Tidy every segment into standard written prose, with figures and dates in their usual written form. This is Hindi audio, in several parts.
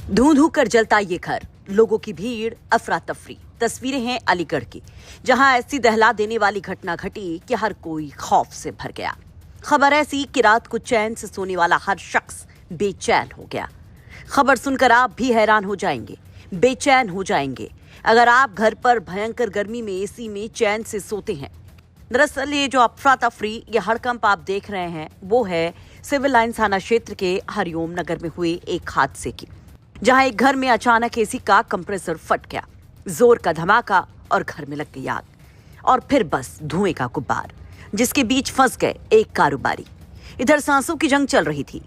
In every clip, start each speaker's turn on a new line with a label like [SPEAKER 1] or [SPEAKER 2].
[SPEAKER 1] धूं धूं कर जलता ये घर, लोगों की भीड़, अफरा तफरी। तस्वीरें हैं अलीगढ़ की, जहां ऐसी दहला देने वाली घटना घटी कि हर कोई खौफ से भर गया। खबर ऐसी कि रात को चैन से सोने वाला हर शख्स बेचैन हो गया। खबर सुनकर आप भी हैरान हो जाएंगे, बेचैन हो जाएंगे अगर आप घर पर भयंकर गर्मी में एसी में चैन से सोते हैं। दरअसल ये जो अफरा तफरी, ये हड़कंप आप देख रहे हैं, वो है सिविल लाइन थाना क्षेत्र के हरिओम नगर में हुए एक हादसे की, जहां एक घर में अचानक एसी का कंप्रेसर फट गया। जोर का धमाका और घर में लग गई आग, और फिर बस धुएं का गुब्बार, जिसके बीच फंस गए एक कारोबारी। इधर सांसों की जंग चल रही थी।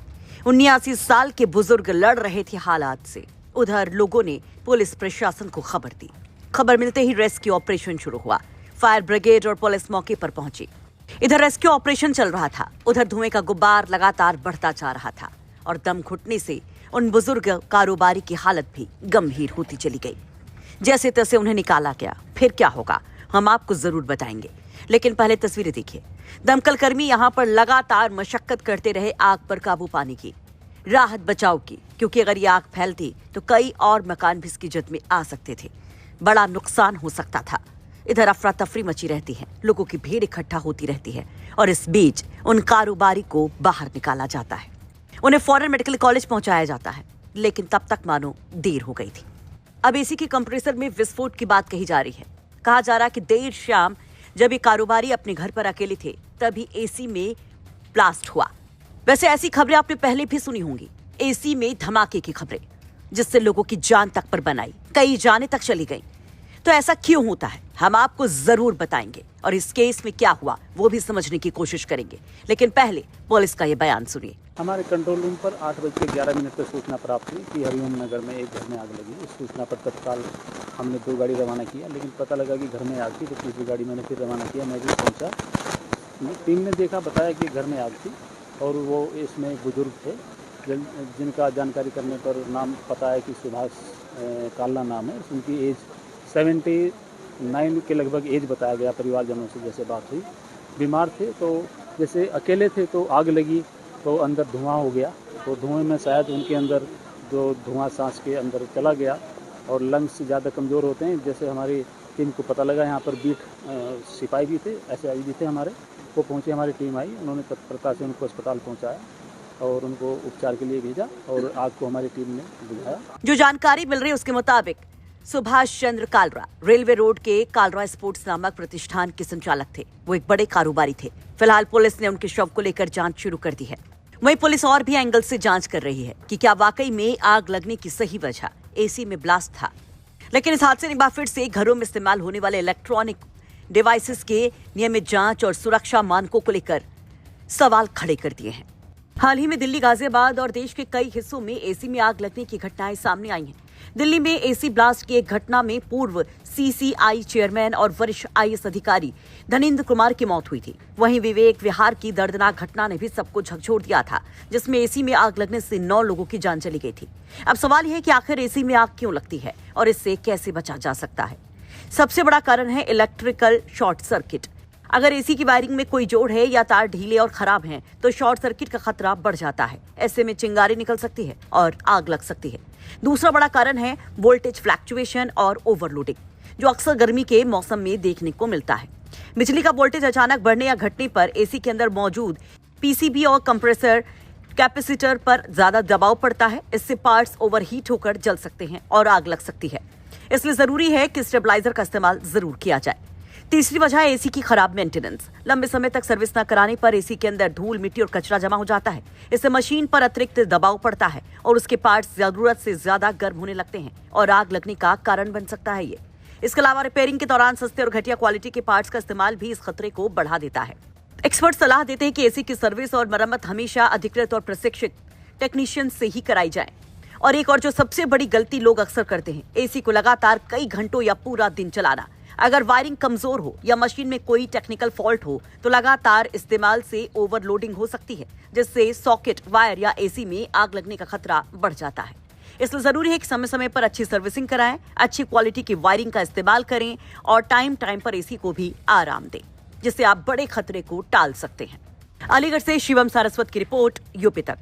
[SPEAKER 1] 79 साल के बुजुर्ग लड़ रहे थे हालात से। उधर लोगों ने पुलिस प्रशासन को खबर दी। खबर मिलते ही रेस्क्यू ऑपरेशन शुरू हुआ। फायर ब्रिगेड और पुलिस मौके पर पहुंची। इधर रेस्क्यू ऑपरेशन चल रहा था, उधर धुएं का गुब्बार लगातार बढ़ता जा रहा था, और दम घुटने से उन बुजुर्ग कारोबारी की हालत भी गंभीर होती चली गई। जैसे तैसे उन्हें निकाला गया। फिर क्या होगा हम आपको जरूर बताएंगे, लेकिन पहले तस्वीरें देखिए। दमकल कर्मी यहाँ पर लगातार मशक्कत करते रहे आग पर काबू पाने की, राहत बचाव की, क्योंकि अगर ये आग फैलती तो कई और मकान भी इसकी जद में आ सकते थे। बड़ा नुकसान हो सकता था। इधर अफरा तफरी मची रहती है, लोगों की भीड़ इकट्ठा होती रहती है, और इस बीच उन कारोबारी को बाहर निकाला जाता है। उन्हें फौरन मेडिकल कॉलेज पहुंचाया जाता है, लेकिन तब तक मानो देर हो गई थी। अब एसी के कंप्रेसर में विस्फोट की बात कही जा रही है। कहा जा रहा कि देर शाम जब ये कारोबारी अपने घर पर अकेले थे, तभी एसी में ब्लास्ट हुआ। वैसे ऐसी खबरें आपने पहले भी सुनी होंगी, एसी में धमाके की खबरें, जिससे लोगों की जान तक पर बनाई, कई जानें तक चली गई। तो ऐसा क्यों होता है हम आपको जरूर बताएंगे, और इस केस में क्या हुआ वो भी समझने की कोशिश करेंगे। लेकिन पहले पुलिस का ये बयान सुनिए।
[SPEAKER 2] हमारे कंट्रोल रूम पर 8:11 पर सूचना प्राप्त हुई कि हरिओम नगर में एक घर में आग लगी। इस सूचना पर तत्काल हमने 2 गाड़ी रवाना किया, लेकिन पता लगा कि घर में आग थी, तो तीसरी गाड़ी मैंने फिर रवाना किया। मैं भी पहुंचा, टीम ने देखा, बताया कि घर में आग थी, और वो इसमें एक बुजुर्ग थे जिनका जानकारी करने पर नाम पता है कि सुभाष काल्ला नाम है। उनकी एज 79 के लगभग एज बताया गया। परिवारजनों से जैसे बात हुई, बीमार थे, तो जैसे अकेले थे तो आग लगी तो अंदर धुआं हो गया, तो धुएं में शायद उनके अंदर जो धुआं सांस के अंदर चला गया, और लंग्स ज़्यादा कमज़ोर होते हैं। जैसे हमारी टीम को पता लगा, यहाँ पर बीट सिपाही भी थे, SIG भी थे हमारे, वो पहुँचे, हमारी टीम आई, उन्होंने तत्परता से उनको अस्पताल पहुँचाया और उनको उपचार के लिए भेजा, और आग को हमारी टीम ने बुझाया।
[SPEAKER 1] जो जानकारी मिल रही है उसके मुताबिक सुभाष चंद्र कालरा रेलवे रोड के कालरा स्पोर्ट्स नामक प्रतिष्ठान के संचालक थे। वो एक बड़े कारोबारी थे। फिलहाल पुलिस ने उनके शव को लेकर जांच शुरू कर दी है। वहीं पुलिस और भी एंगल से जांच कर रही है कि क्या वाकई में आग लगने की सही वजह एसी में ब्लास्ट था। लेकिन इस हादसे ने एक बार फिर से घरों में इस्तेमाल होने वाले इलेक्ट्रॉनिक डिवाइसेस के नियमित जांच और सुरक्षा मानकों को लेकर सवाल खड़े कर दिए हैं। हाल ही में दिल्ली, गाजियाबाद और देश के कई हिस्सों में एसी में आग लगने की घटनाएं सामने आई हैं। दिल्ली में एसी ब्लास्ट की एक घटना में पूर्व CCI चेयरमैन और वरिष्ठ IAS अधिकारी धनेंद्र कुमार की मौत हुई थी। वहीं विवेक विहार की दर्दनाक घटना ने भी सबको झकझोर दिया था, जिसमें एसी में आग लगने से 9 लोगों की जान चली गई थी। अब सवाल यह है कि आखिर एसी में आग क्यों लगती है और इससे कैसे बचा जा सकता है। सबसे बड़ा कारण है इलेक्ट्रिकल शॉर्ट सर्किट। अगर एसी की वायरिंग में कोई जोड़ है या तार ढीले और खराब हैं, तो शॉर्ट सर्किट का खतरा बढ़ जाता है। ऐसे में चिंगारी निकल सकती है और आग लग सकती है। दूसरा बड़ा कारण है वोल्टेज फ्लैक्चुएशन और ओवरलोडिंग, जो अक्सर गर्मी के मौसम में देखने को मिलता है। बिजली का वोल्टेज अचानक बढ़ने या घटने पर एसी के अंदर मौजूद PCB और कंप्रेसर कैपेसिटर पर ज्यादा दबाव पड़ता है। इससे पार्ट्स ओवरहीट होकर जल सकते हैं और आग लग सकती है। इसलिए जरूरी है कि स्टेबलाइजर का इस्तेमाल जरूर किया जाए। तीसरी वजह है एसी की खराब मेंटेनेंस। लंबे समय तक सर्विस न कराने पर एसी के अंदर धूल, मिट्टी और कचरा जमा हो जाता है। इससे मशीन पर अतिरिक्त दबाव पड़ता है और उसके पार्ट्स जरूरत से ज्यादा गर्म होने लगते हैं और आग लगने का कारण बन सकता है ये। इसके अलावा रिपेयरिंग के दौरान सस्ते और घटिया क्वालिटी के पार्ट्स का इस्तेमाल भी इस खतरे को बढ़ा देता है। एक्सपर्ट सलाह देते हैं कि एसी की सर्विस और मरम्मत हमेशा अधिकृत और प्रशिक्षित टेक्नीशियन से ही कराई जाए। और एक और जो सबसे बड़ी गलती लोग अक्सर करते हैं, एसी को लगातार कई घंटों या पूरा दिन चलाना। अगर वायरिंग कमजोर हो या मशीन में कोई टेक्निकल फॉल्ट हो, तो लगातार इस्तेमाल से ओवरलोडिंग हो सकती है, जिससे सॉकेट, वायर या एसी में आग लगने का खतरा बढ़ जाता है। इसलिए जरूरी है कि समय समय पर अच्छी सर्विसिंग कराएं, अच्छी क्वालिटी की वायरिंग का इस्तेमाल करें और टाइम पर एसी को भी आराम दें, जिससे आप बड़े खतरे को टाल सकते हैं। अलीगढ़ से शिवम सारस्वत की रिपोर्ट, यूपी तक।